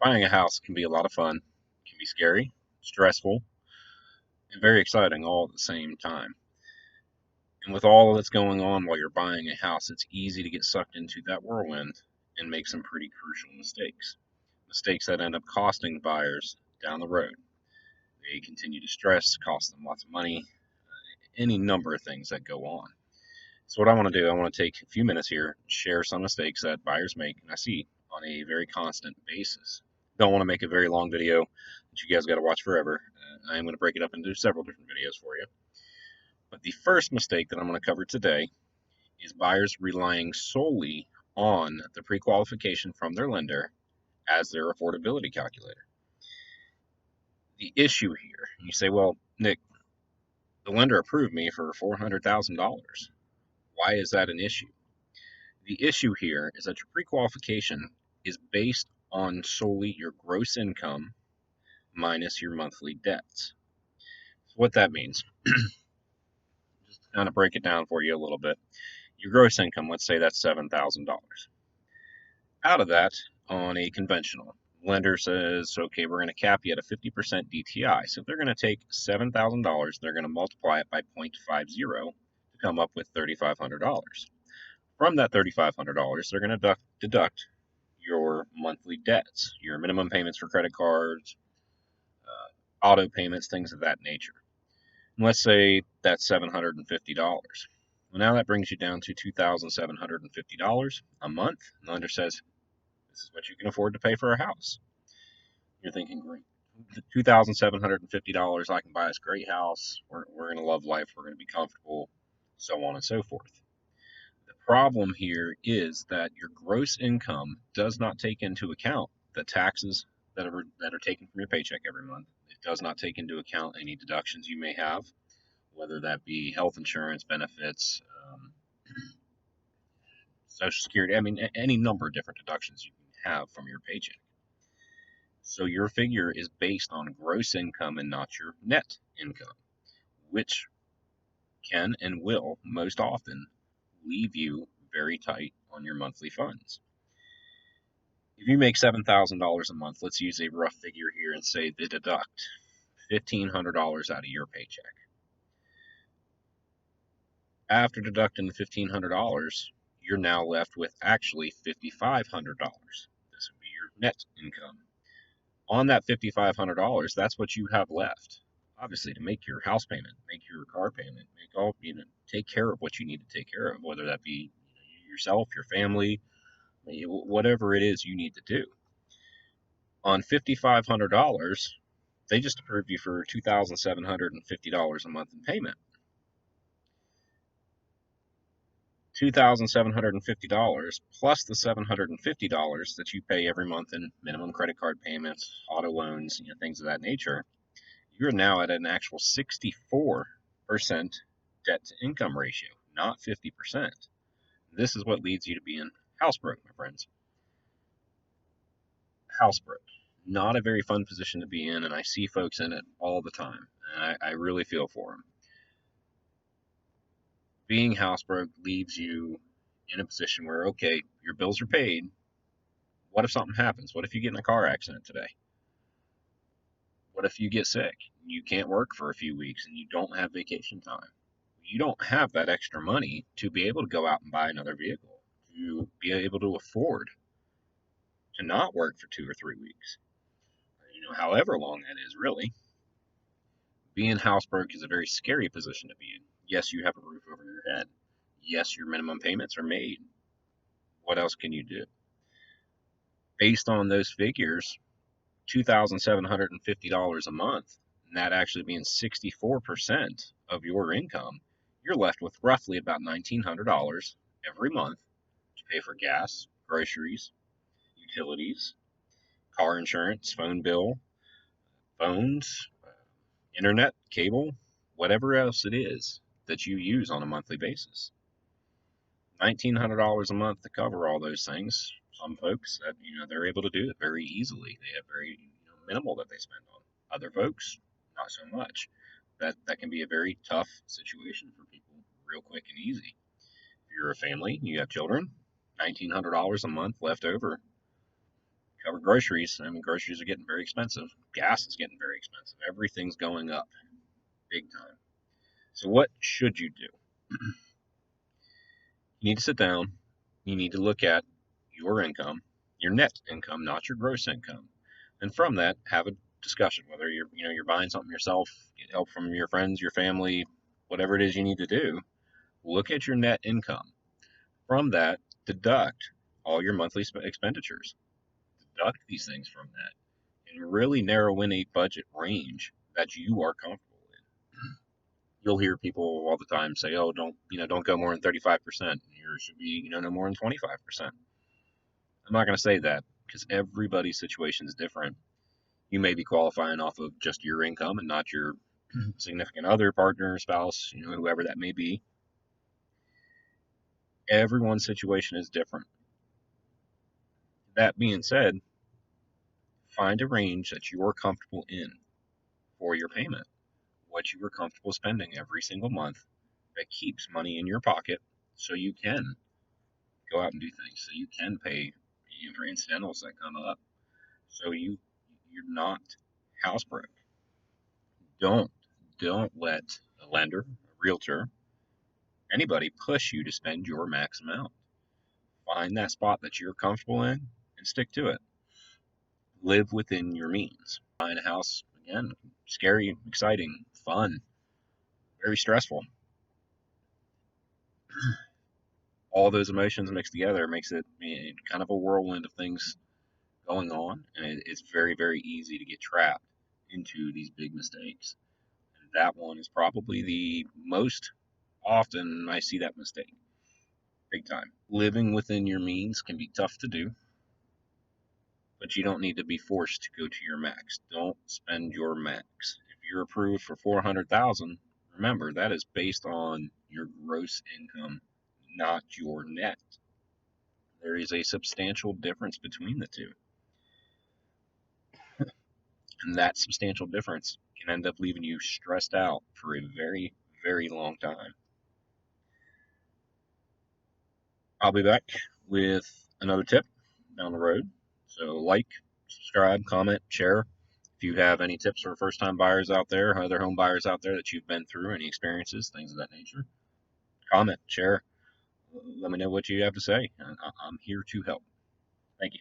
Buying a house can be a lot of fun, can be scary, stressful, and very exciting all at the same time. And with all that's going on while you're buying a house, it's easy to get sucked into that whirlwind and make some pretty crucial mistakes. Mistakes that end up costing buyers down the road. They continue to stress, cost them lots of money, any number of things that go on. So what I want to do, I want to take a few minutes here, share some mistakes that buyers make, and I see on a very constant basis. Don't want to make a very long video that you guys got to watch forever. I am going to break it up into several different videos for you. But the first mistake that I'm going to cover today is buyers relying solely on the pre-qualification from their lender as their affordability calculator. The issue here, you say, well, Nick, the lender approved me for $400,000. Why is that an issue? The issue here is that your pre-qualification is based on solely your gross income minus your monthly debts. So what that means, just to kind of break it down for you a little bit, your gross income, let's say that's $7,000. Out of that, on a conventional, lender says, okay, we're going to cap you at a 50% DTI. So if they're going to take $7,000, they're going to multiply it by 0.50 to come up with $3,500. From that $3,500, they're going to deduct your monthly debts, your minimum payments for credit cards, auto payments, things of that nature. And let's say that's $750. Well, now that brings you down to $2,750 a month. And the lender says, this is what you can afford to pay for a house. You're thinking, great. $2,750, I can buy this great house. We're going to love life. We're going to be comfortable, so on and so forth. The problem here is that your gross income does not take into account the taxes that are taken from your paycheck every month. It does not take into account any deductions you may have, whether that be health insurance, benefits, Social Security. I mean, any number of different deductions you can have from your paycheck. So your figure is based on gross income and not your net income, which can and will most often leave you very tight on your monthly funds. If you make $7,000 a month, let's use a rough figure here and say they deduct $1,500 out of your paycheck. After deducting the $1,500, you're now left with actually $5,500. This would be your net income. On that $5,500, that's what you have left, obviously, to make your house payment, make your car payment, take care of what you need to take care of, whether that be yourself, your family, whatever it is you need to do. On $5,500, they just approved you for $2,750 a month in payment. $2,750 plus the $750 that you pay every month in minimum credit card payments, auto loans, things of that nature, you're now at an actual 64% debt to income ratio, not 50%. This is what leads you to being housebroke, my friends. Housebroke. Not a very fun position to be in, and I see folks in it all the time, and I really feel for them. Being housebroke leaves you in a position where, okay, your bills are paid. What if something happens? What if you get in a car accident today? What if you get sick? You can't work for a few weeks and you don't have vacation time. You don't have that extra money to be able to go out and buy another vehicle, to be able to afford to not work for 2 or 3 weeks. However long that is, really. Being housebroke is a very scary position to be in. Yes, you have a roof over your head. Yes, your minimum payments are made. What else can you do? Based on those figures, $2,750 a month, and that actually being 64% of your income, you're left with roughly about $1,900 every month to pay for gas, groceries, utilities, car insurance, phone bill, phones, internet, cable, whatever else it is that you use on a monthly basis. $1,900 a month to cover all those things. Some folks that they're able to do it very easily. They have very minimal that they spend on. Other folks, not so much. That can be a very tough situation for people, real quick and easy. If you're a family and you have children, $1,900 a month left over Cover groceries. I mean, groceries are getting very expensive. Gas is getting very expensive. Everything's going up big time. So what should you do? You need to sit down. You need to look at your income, your net income, not your gross income. And from that, have a discussion whether you're buying something yourself, get help from your friends, your family, whatever it is you need to do. Look at your net income. From that, deduct all your monthly expenditures. Deduct these things from that and really narrow in a budget range that you are comfortable in. You'll hear people all the time say, "Oh, don't go more than 35%. Yours should be, no more than 25%." I'm not going to say that because everybody's situation is different. You may be qualifying off of just your income and not your significant other, partner, spouse, whoever that may be. Everyone's situation is different. That being said, find a range that you are comfortable in for your payment, what you are comfortable spending every single month that keeps money in your pocket so you can go out and do things, so you can pay for incidentals that come up, so you're not housebroke. Don't don't let a lender, a realtor, anybody push you to spend your max amount. Find that spot that you're comfortable in and stick to it. Live within your means. Buying a house, again, scary, exciting, fun, very stressful. All those emotions mixed together makes it kind of a whirlwind of things going on, and it's very, very easy to get trapped into these big mistakes. And that one is probably the most often I see that mistake, big time. Living within your means can be tough to do, but you don't need to be forced to go to your max. Don't spend your max. If you're approved for 400,000, remember that is based on your gross income, not your net. There is a substantial difference between the two. And that substantial difference can end up leaving you stressed out for a very, very long time. I'll be back with another tip down the road. So, like, subscribe, comment, share. If you have any tips for first time buyers out there, other home buyers out there that you've been through, any experiences, things of that nature, comment, share. Let me know what you have to say. I'm here to help. Thank you.